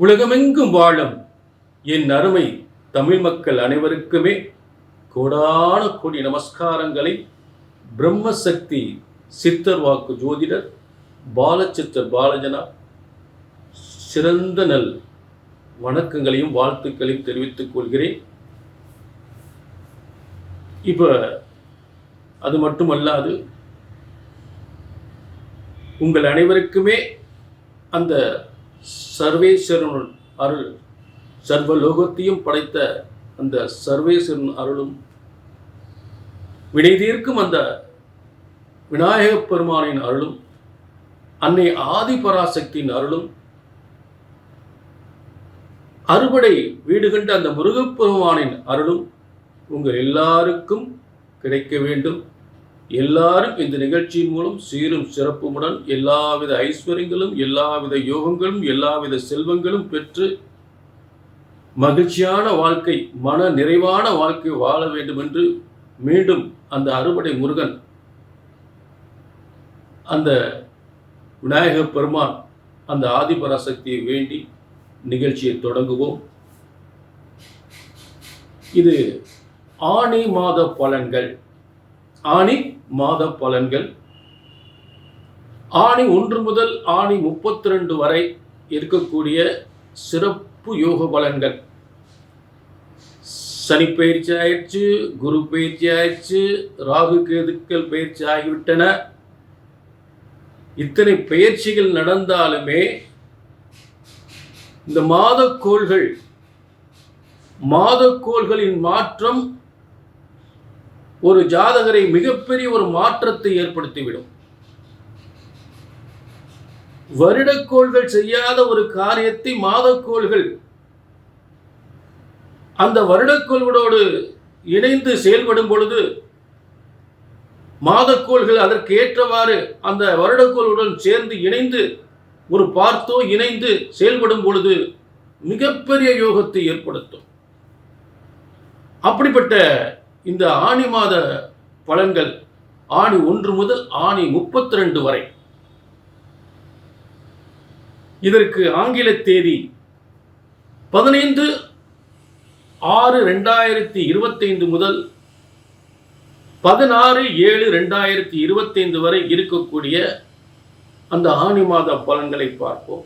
உலகமெங்கும் வாழும் என் அருமை தமிழ் மக்கள் அனைவருக்குமே கோடான கோடி நமஸ்காரங்களை பிரம்மசக்தி சித்தர் வாக்கு ஜோதிடர் பாலச்சித்தர் பாலஜனா சிறந்த நல் வணக்கங்களையும் வாழ்த்துக்களையும் தெரிவித்துக் கொள்கிறேன். இப்போ அது மட்டுமல்லாது உங்கள் அனைவருக்குமே அந்த சர்வேஸ்வரன் அருள், சர்வலோகத்தையும் படைத்த அந்த சர்வேஸ்வரன் அருளும், வினை தீர்க்கும் அந்த விநாயகப் பெருமானின் அருளும், அன்னை ஆதிபராசக்தியின் அருளும், அறுபடை வீடு கண்ட அந்த முருகப்பெருமானின் அருளும் உங்கள் எல்லாருக்கும் கிடைக்க வேண்டும். எல்லாரும் இந்த நிகழ்ச்சியின் மூலம் சீரும் சிறப்புமுடன் எல்லாவித ஐஸ்வர்யங்களும், எல்லாவித யோகங்களும், எல்லாவித செல்வங்களும் பெற்று மகிழ்ச்சியான வாழ்க்கை, மன நிறைவான வாழ்க்கை வாழ வேண்டும் என்று மீண்டும் அந்த அறுபடை முருகன், அந்த விநாயகப் பெருமான், அந்த ஆதிபராசக்தியை வேண்டி நிகழ்ச்சியை தொடங்குவோம். இது ஆனி மாத பலன்கள். ஆனி மாத பலன்கள் ஆனி 1 முதல் ஆனி 32 வரை இருக்கக்கூடிய சிறப்பு யோக பலன்கள். சனி பயிற்சி ஆயிடுச்சு, குரு பயிற்சி ஆயிடுச்சு, ராகு கேதுக்கள் பயிற்சி ஆகிவிட்டன. இத்தனை பயிற்சிகள் நடந்தாலுமே இந்த மாதக்கோள்களின் மாற்றம் ஒரு ஜாதகரை மிகப்பெரிய ஒரு மாற்றத்தை ஏற்படுத்திவிடும். வருடக்கோள்கள் செய்யாத ஒரு காரியத்தை மாதக்கோள்கள் அந்த வருடக்கோள்களோடு இணைந்து செயல்படும் பொழுது, மாதக்கோள்கள் அதற்கு ஏற்றவாறு அந்த வருடக்கோளுடன் சேர்ந்து இணைந்து ஒரு பார்த்தோ இணைந்து செயல்படும் பொழுது மிகப்பெரிய யோகத்தை ஏற்படுத்தும். அப்படிப்பட்ட இந்த ஆனி மாத பலன்கள் ஆனி 1 முதல் ஆனி 32 வரை. இதற்கு ஆங்கில தேதி 15/6/2025 முதல் 16/7/2025 வரை இருக்கக்கூடிய அந்த ஆனி மாத பலன்களை பார்ப்போம்.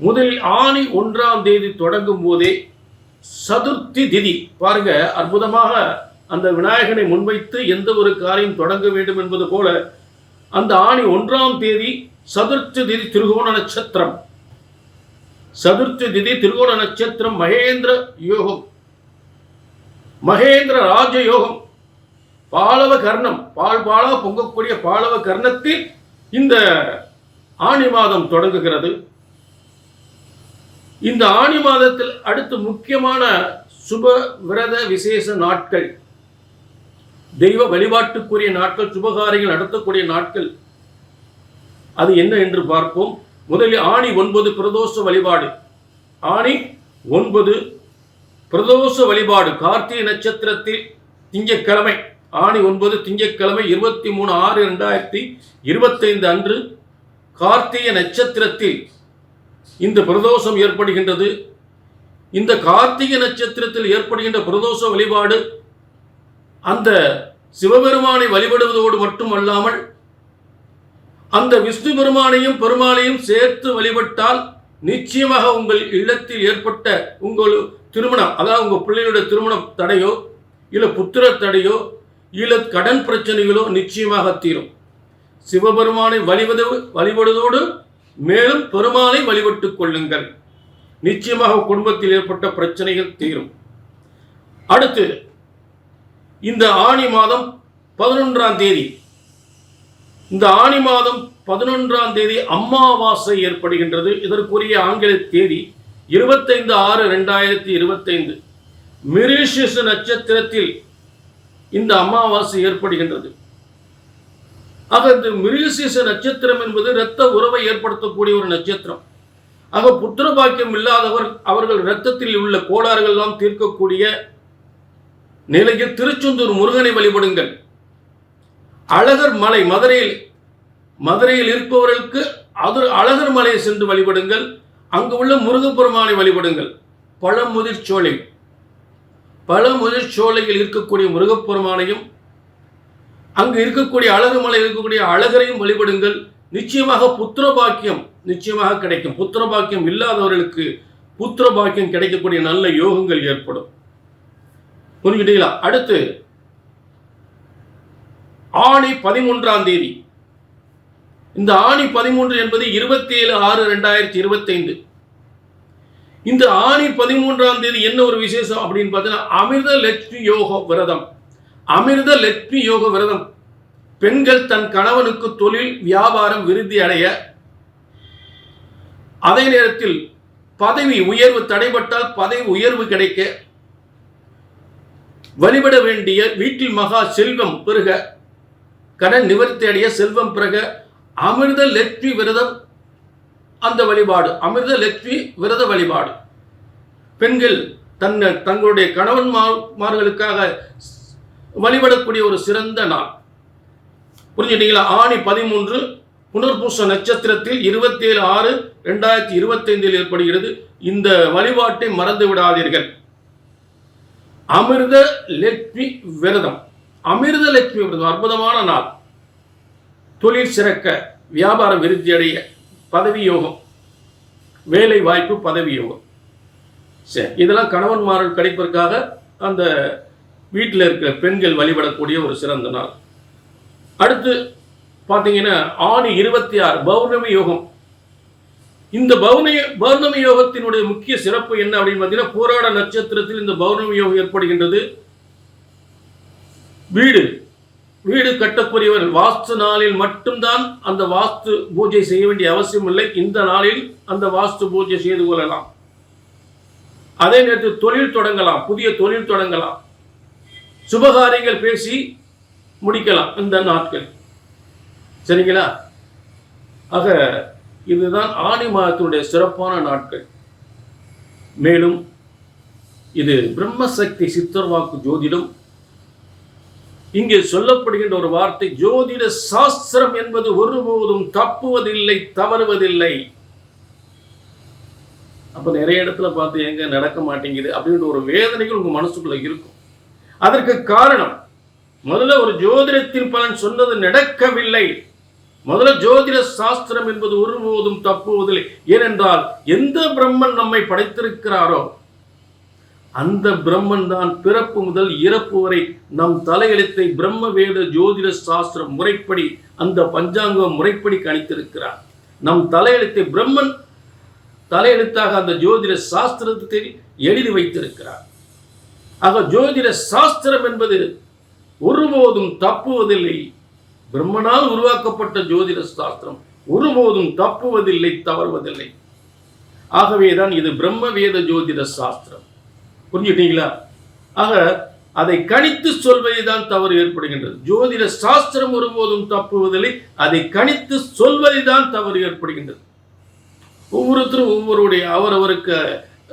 முதலில் ஆனி 1ஆம் தேதி தொடங்கும் போதே சதுர்த்தி திதி பாருங்க, அற்புதமாக அந்த விநாயகனை முன்வைத்து எந்த ஒரு காரியம் தொடங்க வேண்டும் என்பது போல அந்த ஆனி 1ஆம் தேதி சதுர்த்தி திதி திருகோண நட்சத்திரம். சதுர்த்தி திதி திருகோண நட்சத்திரம் மகேந்திர யோகம், மகேந்திர ராஜ யோகம், பாலவ கர்ணம், பாலா பொங்கக்கூடிய பாலவ கர்ணத்தில் இந்த ஆனி மாதம் தொடங்குகிறது. இந்த ஆனி மாதத்தில் அடுத்து முக்கியமான சுப விரத விசேஷ நாட்கள், தெய்வ வழிபாட்டுக்குரிய நாட்கள், சுபகாரியங்கள் நடத்தக்கூடிய நாட்கள் அது என்ன என்று பார்ப்போம். முதலில் ஆனி 9 பிரதோஷ வழிபாடு. ஆனி 9 பிரதோஷ வழிபாடு கார்த்திகை நட்சத்திரத்தில் திங்கட்கிழமை, ஆனி 9 திங்கட்கிழமை 23/6/2025 அன்று கார்த்திகை நட்சத்திரத்தில் இந்த பிரதோஷம் ஏற்படுகின்றது. இந்த கார்த்திகை நட்சத்திரத்தில் ஏற்படுகின்ற பிரதோஷ வழிபாடு அந்த சிவபெருமானை வழிபடுவதோடு மட்டுமல்லாமல் அந்த விஷ்ணு பெருமானையும் பெருமாளையும் சேர்த்து வழிபட்டால் நிச்சயமாக உங்கள் இல்லத்தில் ஏற்பட்ட உங்கள் திருமணம், அதாவது உங்கள் பிள்ளைகளுடைய திருமணம் தடையோ இல்லை புத்திர தடையோ இல்லை கடன் பிரச்சனைகளோ நிச்சயமாக தீரும். சிவபெருமானை வழிபடுவதோடு மேலும் பெருமாளை வழிபட்டுக் கொள்ளுங்கள், நிச்சயமாக குடும்பத்தில் ஏற்பட்ட பிரச்சனைகள் தீரும். அடுத்து இந்த ஆனி மாதம் 11ஆம் தேதி, இந்த ஆனி மாதம் 11ஆம் தேதி அமாவாசை ஏற்படுகின்றது. இதற்குரிய ஆங்கில தேதி 25/6/2025 மிருகசீரிஷ நட்சத்திரத்தில் இந்த அமாவாசை ஏற்படுகின்றது. ஆக இந்த மிருகசீரிஷ நட்சத்திரம் என்பது இரத்த உறவை ஏற்படுத்தக்கூடிய ஒரு நட்சத்திரம். ஆக புத்திர பாக்கியம் இல்லாதவர், அவர்கள் இரத்தத்தில் உள்ள கோளாறுகள் எல்லாம் தீர்க்கக்கூடிய நிலையில் திருச்செந்தூர் முருகனை வழிபடுங்கள். அழகர் மலை மதுரையில் இருப்பவர்களுக்கு அழகர் மலையை சென்று வழிபடுங்கள். அங்கு உள்ள முருகப்பெருமானை வழிபடுங்கள். பழமுதிர் சோலையில் இருக்கக்கூடிய முருகப்பெருமானையும் அங்கு இருக்கக்கூடிய அழகுமலை இருக்கக்கூடிய அழகரையும் வழிபடுங்கள். நிச்சயமாக புத்திர பாக்கியம் நிச்சயமாக கிடைக்கும். புத்திர பாக்கியம் இல்லாதவர்களுக்கு புத்திர பாக்கியம் கிடைக்கக்கூடிய நல்ல யோகங்கள் ஏற்படும். புரிஞ்சுட்டீங்களா? அடுத்து ஆணி 13ஆம் தேதி. இந்த ஆணி 13 என்பது 27/6/2025. இந்த ஆணி 13ஆம் தேதி என்ன ஒரு விசேஷம் அப்படின்னு பார்த்தீங்கன்னா, அமிர்த லட்சுமி யோக விரதம். அமிர்த லட்சுமி யோக விரதம். பெண்கள் தன் கணவனுக்கு தொழில் வியாபாரம் விருத்தி அடைய, அதே நேரத்தில் பதவி உயர்வு தடைபட்டால் பதவி உயர்வு கிடைக்க, வழிபட வேண்டிய வீட்டில் மகா செல்வம் பெருக, கடன் நிவர்த்தி அடைய, செல்வம் பெருக அமிர்த லட்சுமி விரதம். அந்த வழிபாடு அமிர்த லட்சுமி விரத வழிபாடு. பெண்கள் தங்களுடைய கணவன்மார்களுக்காக வழிபடக்கூடிய ஒரு சிறந்த நாள். புரிஞ்சுட்டீங்களா? ஆணி 13 புனர்பூச நட்சத்திரத்தில் 27/6/2025 ஏற்படுகிறது. இந்த வழிபாட்டை மறந்து விடாதீர்கள். அமிர்த லட்சுமி விரதம். அமிர்த லட்சுமி விரதம் அற்புதமான நாள். தொழில் சிறக்க, வியாபாரம் விருத்தி அடைய, பதவி யோகம், வேலை வாய்ப்பு, பதவி யோகம். சரி, இதெல்லாம் கணவன்மார்கள் கிடைப்பதற்காக அந்த வீட்டில் இருக்கிற பெண்கள் வழிபடக்கூடிய ஒரு சிறந்த நாள். அடுத்து பார்த்தீங்கன்னா ஆணி 26 பௌர்ணமி யோகம். இந்த பௌர்ணமி யோகத்தினுடைய முக்கிய சிறப்பு என்ன அப்படின்னு பார்த்தீங்கன்னா, போராட நட்சத்திரத்தில் இந்த பௌர்ணமி யோகம் ஏற்படுகின்றது. வீடு கட்டக்கூடியவர் வாஸ்து நாளில் மட்டும்தான் அந்த வாஸ்து பூஜை செய்ய வேண்டிய அவசியம் இல்லை. இந்த நாளில் அந்த வாஸ்து பூஜை செய்து கொள்ளலாம். அதே நேரத்தில் தொழில் தொடங்கலாம், புதிய தொழில் தொடங்கலாம், சுபகாரியங்கள் பேசி முடிக்கலாம் இந்த நாட்கள். சரிங்களா? ஆக இதுதான் ஆணி மாதத்தினுடைய சிறப்பான நாட்கள். மேலும் இது பிரம்மசக்தி சித்தர்வாக்கு ஜோதிடம். இங்கே சொல்லப்படுகின்ற ஒரு வார்த்தை, ஜோதிட சாஸ்திரம் என்பது ஒருபோதும் தப்புவதில்லை, தவறுவதில்லை. அப்ப நிறைய இடத்துல பார்த்து எங்க நடக்க மாட்டேங்குது அப்படின்ற ஒரு வேதனைகள் உங்க மனசுக்குள்ள இருக்கும். அதற்கு காரணம், முதல்ல ஒரு ஜோதிடத்தின் பலன் சொன்னது நடக்கவில்லை. முதல்ல ஜோதிட சாஸ்திரம் என்பது ஒருபோதும் தப்புவதில்லை. ஏனென்றால் எந்த பிரம்மன் நம்மை படைத்திருக்கிறாரோ அந்த பிரம்மன் தான் பிறப்பு முதல் இறப்பு வரை நம் தலையெழுத்தை பிரம்ம வேத ஜோதிட சாஸ்திரம் முறைப்படி, அந்த பஞ்சாங்க முறைப்படி கணித்திருக்கிறார். நம் தலையெழுத்தை பிரம்மன் தலையெழுத்தாக அந்த ஜோதிட சாஸ்திரத்தை எழுதி வைத்திருக்கிறார். ஆக ஜோதிட சாஸ்திரம் என்பது ஒருபோதும் தப்புவதில்லை. பிரம்மனால் உருவாக்கப்பட்ட ஜோதிட சாஸ்திரம் ஒருபோதும் தப்புவதில்லை, தவறுவதில்லை. ஆகவேதான் இது பிரம்ம வேத ஜோதிட சாஸ்திரம். புரிஞ்சுட்டீங்களா? ஆக அதை கணித்து சொல்வதுதான் தவறு ஏற்படுகின்றது. ஜோதிட சாஸ்திரம் ஒருபோதும் தப்புவதில்லை, அதை கணித்து சொல்வதுதான் தவறு ஏற்படுகின்றது. ஒவ்வொருத்தரும் ஒவ்வொருடைய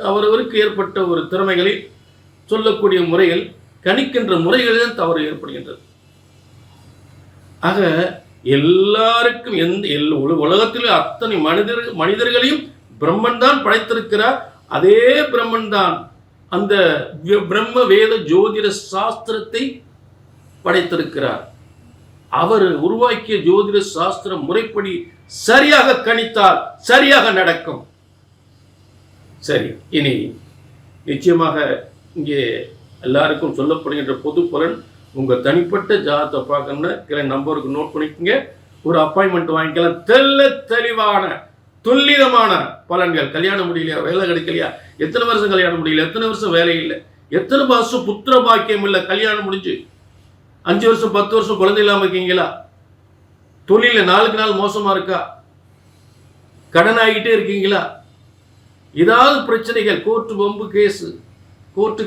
அவரவருக்கு ஏற்பட்ட ஒரு திறமைகளை சொல்லக்கூடிய முறைகள், கணிக்கின்ற முறைகளில் தான் தவறு ஏற்படுகின்றது. ஆக எல்லாருக்கும் உலகத்தில் அத்தனை மனிதர்களையும் பிரம்மன் தான் படைத்திருக்கிறார். அதே பிரம்மன் தான் அந்த பிரம்ம வேத ஜோதிட சாஸ்திரத்தை படைத்திருக்கிறார். அவர் உருவாக்கிய ஜோதிட சாஸ்திரம் முறைப்படி சரியாக கணித்தால் சரியாக நடக்கும். சரி, இனி நிச்சயமாக இங்கே எல்லாருக்கும் சொல்லப்படுகின்ற பொது பலன். உங்கள் தனிப்பட்ட ஜாதகத்தை பார்க்கணும்னா கீழே நம்பருக்கு நோட் பண்ணிக்கோங்க, ஒரு அப்பாயின்மெண்ட் வாங்கிக்கலாம். தெளிவான துல்லிதமான பலன்கள். கல்யாணம் முடியலையா, வேலை கிடைக்கலையா, எத்தனை வருஷம் கல்யாணம் முடியல, எத்தனை வருஷம் வேலை இல்லை, எத்தனை வருஷம் புத்திர பாக்கியம் இல்லை, கல்யாணம் முடிஞ்சு 5 வருஷம் 10 வருஷம் குழந்தை இல்லாமல் இருக்கீங்களா, தொழில நாளுக்கு நாள் மோசமா இருக்கா, கடன் ஆகிட்டே இருக்கீங்களா, ஏதாவது பிரச்சனைகள், கோர்ட்டு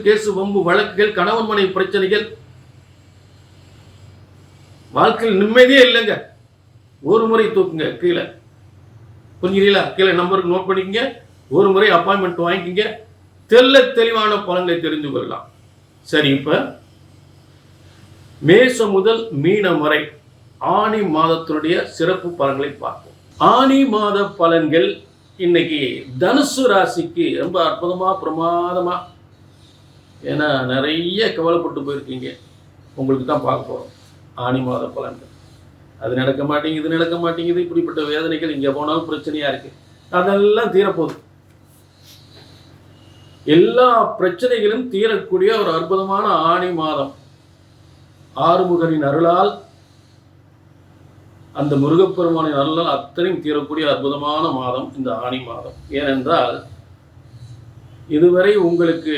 கேஸ் வம்பு வழக்குகள், கணவன் மனைவி பிரச்சனைகள், வாழ்க்கையில் நிம்மதியே இல்லைங்க, ஒரு முறை தூக்குங்க கீழே. புரிஞ்சுங்களா? கீழே நம்பருக்கு நோட் பண்ணிக்கங்க, ஒரு முறை அப்பாயின்மெண்ட் வாங்கிக்கங்க, தெளிவான பலன்களை தெரிந்து கொள்ளலாம். சரி, இப்ப மேசம் முதல் மீனம் வரை ஆணி மாதத்தினுடைய சிறப்பு பலன்களை பார்ப்போம். ஆணி மாத பலன்கள் இன்னைக்கு தனுசு ராசிக்கு ரொம்ப அற்புதமாக பிரமாதமாக, ஏன்னா நிறைய கவலைப்பட்டு போயிருக்கீங்க, உங்களுக்கு தான் பார்க்க போகிறோம் ஆனி மாத பலன்கள். அது நடக்க மாட்டேங்குது, இது நடக்க மாட்டேங்குது, இப்படிப்பட்ட வேதனைகள் இங்கே போனாலும் பிரச்சனையாக இருக்குது. அதெல்லாம் தீரப்போகுது. எல்லா பிரச்சனைகளும் தீரக்கூடிய ஒரு அற்புதமான ஆனி மாதம். ஆறுமுகனின் அருளால், அந்த முருகப்பெருமானின் அருளால் அத்தனையும் தீரக்கூடிய அற்புதமான மாதம் இந்த ஆனி மாதம். ஏனென்றால் இதுவரை உங்களுக்கு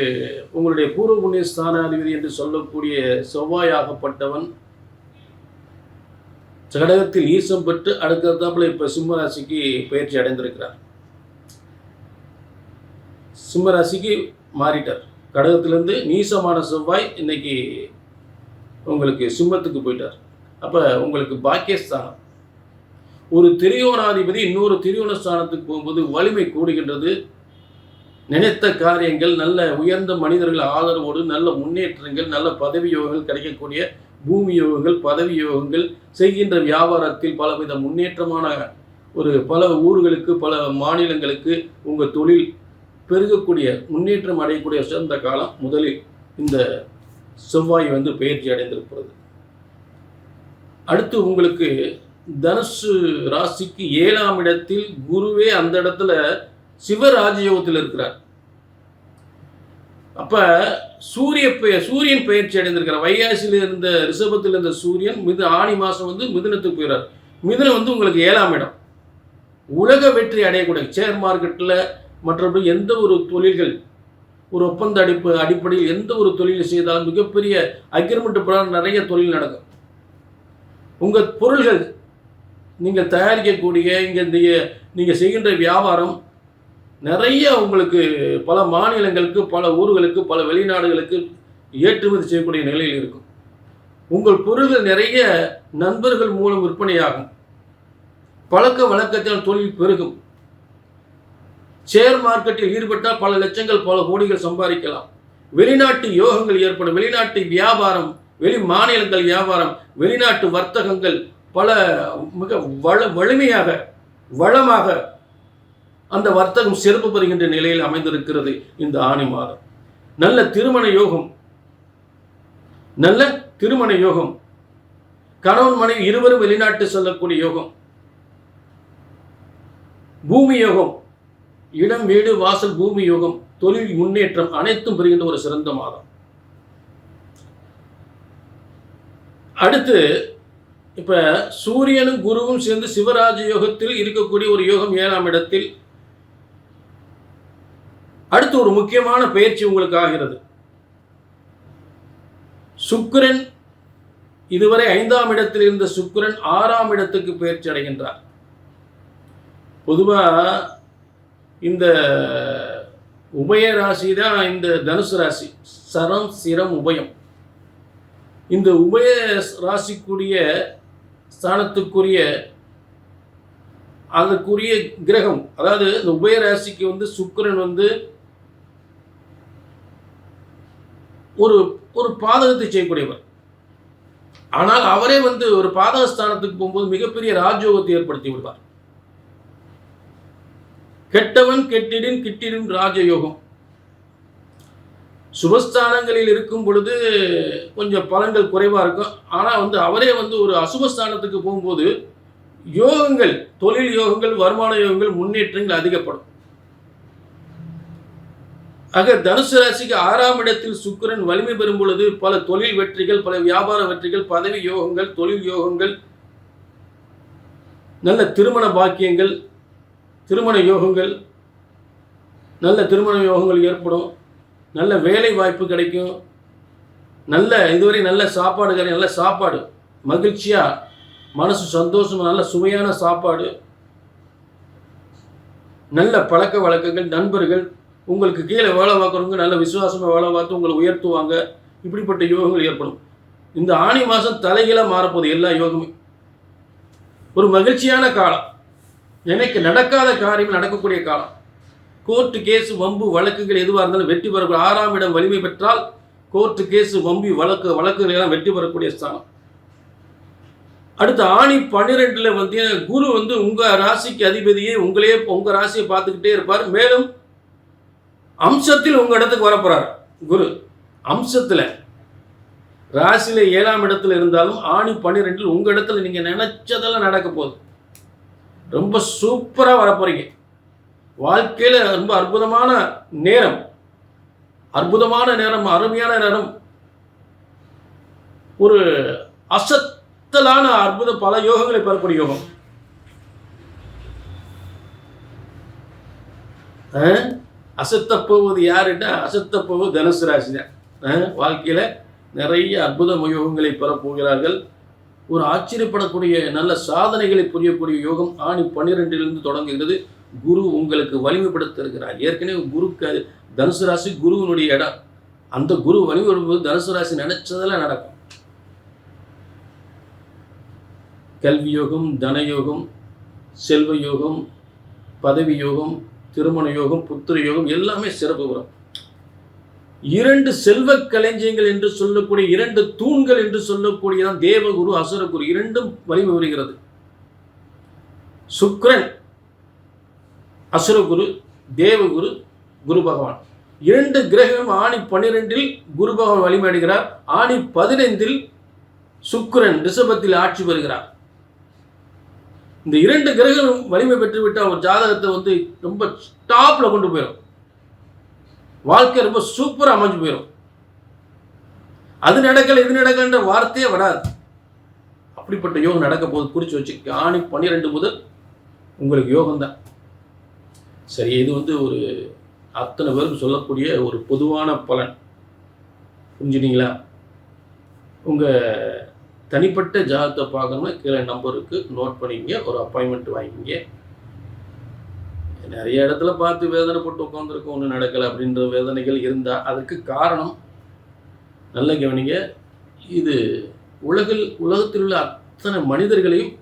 உங்களுடைய பூர்வ புண்ணிய ஸ்தானாதிபதி என்று சொல்லக்கூடிய செவ்வாயாகப்பட்டவன் கடகத்தில் ஈசம் பெற்று அடுத்ததாப்புல இப்ப சிம்ம ராசிக்கு பயிற்சி அடைந்திருக்கிறார். சிம்ம ராசிக்கு மாறிட்டார். கடகத்திலிருந்து நீசமான செவ்வாய் இன்னைக்கு உங்களுக்கு சிம்மத்துக்கு போயிட்டார். அப்ப உங்களுக்கு பாக்கியஸ்தானம், ஒரு திரியோணாதிபதி இன்னொரு திரியோண ஸ்தானத்துக்கு போகும்போது வலிமை கூடுகின்றது. நினைத்த காரியங்கள், நல்ல உயர்ந்த மனிதர்கள் ஆதரவோடு நல்ல முன்னேற்றங்கள், நல்ல பதவி யோகங்கள் கிடைக்கக்கூடிய பூமி யோகங்கள், பதவி யோகங்கள், செய்கின்ற வியாபாரத்தில் பலவித முன்னேற்றமான பல ஊர்களுக்கு பல மாநிலங்களுக்கு உங்கள் தொழில் பெருகக்கூடிய முன்னேற்றம் அடையக்கூடிய சிறந்த காலம் முதலில் இந்த செவ்வாய் பயிற்சி அடைந்திருக்கிறது. அடுத்து உங்களுக்கு தனுசு ராசிக்கு 7ஆம் இடத்தில் குருவே அந்த இடத்துல சிவராஜயோகத்தில் இருக்கிறார். அப்ப சூரியன் பயிற்சி அடைந்திருக்கிறார். வைகாசியில் இருந்த ரிஷபத்தில் இருந்த சூரியன் ஆணி மாசம் மிதுனத்துக்கு போயிறார். மிதுனம் உங்களுக்கு 7ஆம் இடம். உலக வெற்றி அடையக்கூடிய ஷேர் மார்க்கெட்டில் மற்றபடி எந்த ஒரு தொழில்கள், ஒரு ஒப்பந்த அடிப்படையில் எந்த ஒரு தொழில் செய்தாலும் மிகப்பெரிய அக்ரிமெண்ட் பிரகாரம் நிறைய தொழில் நடக்கும். உங்கள் பொருள்கள் நீங்கள் தயாரிக்கக்கூடிய நீங்கள் செய்கின்ற வியாபாரம் நிறைய உங்களுக்கு பல மாநிலங்களுக்கு, பல ஊர்களுக்கு, பல வெளிநாடுகளுக்கு ஏற்றுமதி செய்யக்கூடிய நிலையில் இருக்கும். உங்கள் பொருள்கள் நிறைய நண்பர்கள் மூலம் விற்பனையாகும். பழக்க வழக்கத்தில் தொழில் பெருகும். ஷேர் மார்க்கெட்டில் ஈடுபட்டால் பல லட்சங்கள், பல கோடிகள் சம்பாதிக்கலாம். வெளிநாட்டு யோகங்கள் ஏற்படும். வெளிநாட்டு வியாபாரம், வெளி மாநிலங்கள் வியாபாரம், வெளிநாட்டு வர்த்தகங்கள் பல மிக வலிமையாக வளமாக அந்த வர்த்தகம் சிறப்பு பெறுகின்ற நிலையில் அமைந்திருக்கிறது இந்த ஆனி மாதம். நல்ல திருமண யோகம், கணவன் மனைவி இருவரும் வெளிநாட்டு செல்லக்கூடிய யோகம், பூமி யோகம், இடம் வீடு வாசல் பூமி யோகம், தொழில் முன்னேற்றம் அனைத்தும் பெறுகின்ற ஒரு சிறந்த மாதம். அடுத்து இப்ப சூரியனும் குருவும் சேர்ந்து சிவராஜ யோகத்தில் இருக்கக்கூடிய ஒரு யோகம் 7ஆம் இடத்தில். அடுத்து ஒரு முக்கியமான பயிற்சி உங்களுக்கு ஆகிறது. சுக்கிரன் இதுவரை 5ஆம் இடத்தில் இருந்த சுக்கிரன் 6ஆம் இடத்துக்கு பயிற்சி அடைகின்றார். பொதுவா இந்த உபய ராசி தான் இந்த தனுசு ராசி. சரம் சிரம் உபயம். இந்த உபய ராசிக்குரிய ஸ்தானத்துக்குரிய அதற்குரிய கிரகம், அதாவது இந்த உபய ராசிக்கு சுக்கிரன் ஒரு பாதகத்தை செய்யக்கூடியவர். ஆனால் அவரே ஒரு பாதக ஸ்தானத்துக்கு போகும்போது மிகப்பெரிய ராஜயோகத்தை ஏற்படுத்தி விடுவார். கெட்டவன் கெட்டிடின் கிட்டிடும் ராஜயோகம். சுபஸ்தானங்களில் இருக்கும் பொழுது கொஞ்சம் பலன்கள் குறைவா இருக்கும். ஆனால் அவரே ஒரு அசுபஸ்தானத்துக்கு போகும்போது யோகங்கள், தொழில் யோகங்கள், வருமான யோகங்கள், முன்னேற்றங்கள் அதிகப்படும். ஆக தனுசு ராசிக்கு 6ஆம் இடத்தில் சுக்கிரன் வலிமை பெறும் பொழுது பல தொழில் வெற்றிகள், பல வியாபார வெற்றிகள், பதவி யோகங்கள், தொழில் யோகங்கள், நல்ல திருமண பாக்கியங்கள், திருமண யோகங்கள், நல்ல திருமண யோகங்கள் ஏற்படும். நல்ல வேலை வாய்ப்பு கிடைக்கும். இதுவரை நல்ல சாப்பாடு மகிழ்ச்சியா, மனசு சந்தோஷமா, நல்ல சுவையான சாப்பாடு, நல்ல பழக்க வழக்கங்கள், நண்பர்கள், உங்களுக்கு கீழே வேலை பார்க்குறவங்க நல்ல விசுவாசமாக வேலை பார்த்து உங்களை உயர்த்துவாங்க. இப்படிப்பட்ட யோகங்கள் ஏற்படும். இந்த ஆனி மாதம் தலைகீழாக மாறப்போகுது. எல்லா யோகமே ஒரு மகிழ்ச்சியான காலம். எனக்கு நடக்காத காரியம் நடக்கக்கூடிய காலம். கோர்ட்டு கேஸ், வம்பு வழக்குகள் எதுவாக இருந்தாலும் வெற்றி பெறக்கூடிய 6ஆம் இடம் வலிமை பெற்றால் கோர்ட்டு கேஸ், வம்பு வழக்குகள் எல்லாம் வெற்றி பெறக்கூடிய ஸ்தானம். அடுத்து ஆணி 12ல் வந்து குரு வந்து உங்கள் ராசிக்கு அதிபதியே உங்கள் ராசியை பார்த்துக்கிட்டே இருப்பார். மேலும் அம்சத்தில் உங்கள் இடத்துக்கு வரப்போகிறார். குரு அம்சத்தில் ராசியில் 7ஆம் இடத்துல இருந்தாலும் ஆணி 12ல் உங்கள் இடத்துல நீங்கள் நினைச்சதெல்லாம் நடக்க போகுது. ரொம்ப சூப்பராக வரப்போறீங்க. வாழ்க்கையில் ரொம்ப அற்புதமான நேரம், அருமையான நேரம். ஒரு அசத்தலான அற்புத பல யோகங்களை பெறக்கூடிய யோகம். அசத்த போவது யாருன்னா, அசத்த போவது தனுசு ராசி தான். வாழ்க்கையில் நிறைய அற்புத யோகங்களை பெறப்போகிறார்கள். ஒரு ஆச்சரியப்படக்கூடிய நல்ல சாதனைகளை புரியக்கூடிய யோகம் ஆணி 12லிருந்து தொடங்குகிறது. குரு உங்களுக்கு வலிமைப்படுத்த இருக்கிறார். ஏற்கனவே குருக்கு தனுசு ராசி குருவினுடைய இடம். அந்த குரு வலிமைப்படும்போது தனுசு ராசி நினைச்சதெல்லாம் நடக்கும். கல்வி யோகம், தன யோகம், செல்வ யோகம், பதவி யோகம், திருமண யோகம், புத்திர யோகம் எல்லாமே சிறப்பு வரும். 2 செல்வ களஞ்சியங்கள் என்று சொல்லக்கூடிய 2 தூண்கள் என்று சொல்லக்கூடியதான் தேவகுரு, அசுரகுரு, 2ம் வலிமை வருகிறது. சுக்கிரன் அசுரகுரு, தேவகுரு, குரு பகவான் 2 கிரகம் ஆணி 12ல் குரு பகவான் வலிமை அடைகிறார். ஆணி 15ல் சுக்கிரன் ரிஷபத்தில் ஆட்சி வருகிறார். இந்த 2 கிரகம் வலிமை பெற்றுவிட்டால் ஒரு ஜாதகத்தை வந்து ரொம்ப டாப்ல கொண்டு போயிடும். வாழ்க்கை ரொம்ப சூப்பராக அமைஞ்சு போயிடும். அது நடக்கல இது நடக்கலன்ற வார்த்தையே வராது. அப்படிப்பட்ட யோகம் நடக்க போது குறித்து வச்சுக்க. ஆணி 12 முதல் உங்களுக்கு யோகம் தான். சரி, இது வந்து ஒரு அத்தனை பேருக்கு சொல்லக்கூடிய ஒரு பொதுவான பலன். புரிஞ்சுட்டீங்களா? உங்கள் தனிப்பட்ட ஜாதகத்தை பார்க்கணும்னா கீழே நம்பருக்கு நோட் பண்ணிக்கிங்க, ஒரு அப்பாயின்மெண்ட் வாங்கிக்கிங்க. நிறைய இடத்துல பார்த்து வேதனைப்பட்டு உட்காந்துருக்கோம், ஒன்றும் நடக்கலை அப்படின்ற வேதனைகள் இருந்தால் அதுக்கு காரணம் நல்ல கவனிங்க. இது உலகத்தில் உள்ள அத்தனை மனிதர்களையும்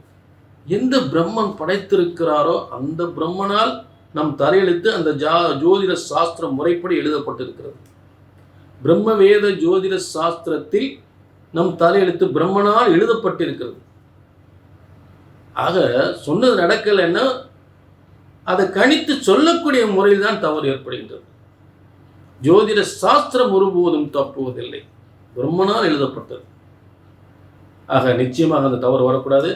எந்த பிரம்மன் படைத்திருக்கிறாரோ அந்த பிரம்மனால் நம் தலையெழுத்து அந்த ஜோதிட சாஸ்திர முறைப்படி எழுதப்பட்டிருக்கிறது. பிரம்ம வேத ஜோதிட சாஸ்திரத்தில் நம் தலையெழுத்து பிரம்மனால் எழுதப்பட்டிருக்கிறது. ஆக சொன்னது நடக்கலைன்னா அதை கணித்து சொல்லக்கூடிய முறையில் தான் தவறு ஏற்படுகின்றது. ஜோதிட சாஸ்திரம் ஒருபோதும் தப்புவதில்லை, பிரம்மனால் எழுதப்பட்டது. ஆக நிச்சயமாக அந்த தவறு வரக்கூடாது.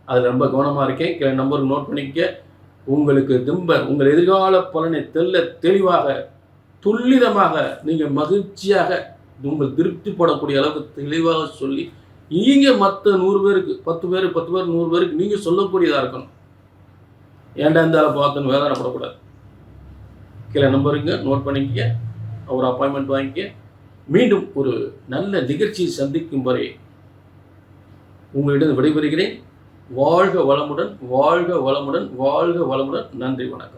அதில் ரொம்ப கவனமாக இருக்கேன். கீழே நம்பருக்கு நோட் பண்ணிக்க. உங்களுக்கு உங்கள் எதிர்கால பலனை தெளிவாக துல்லிதமாக நீங்கள் மகிழ்ச்சியாக உங்கள் திருப்திப்படக்கூடிய அளவுக்கு தெளிவாக சொல்லி நீங்கள் மற்ற 100 பேருக்கு 10 பேர் 100 பேருக்கு நீங்கள் சொல்லக்கூடியதாக இருக்கணும். ஏன்டா இந்த ஆளை பார்த்துன்னு வேதனைப்படக்கூடாது. கீழே நம்பருங்க நோட் பண்ணிக்க, ஒரு அப்பாயின்மெண்ட் வாங்கிக்க. மீண்டும் ஒரு நல்ல நிகழ்ச்சியை சந்திக்கும் வரை உங்களிடம் விடைபெறுகிறேன். வாழ்க வளமுடன், வாழ்க வளமுடன், வாழ்க வளமுடன். நன்றி, வணக்கம்.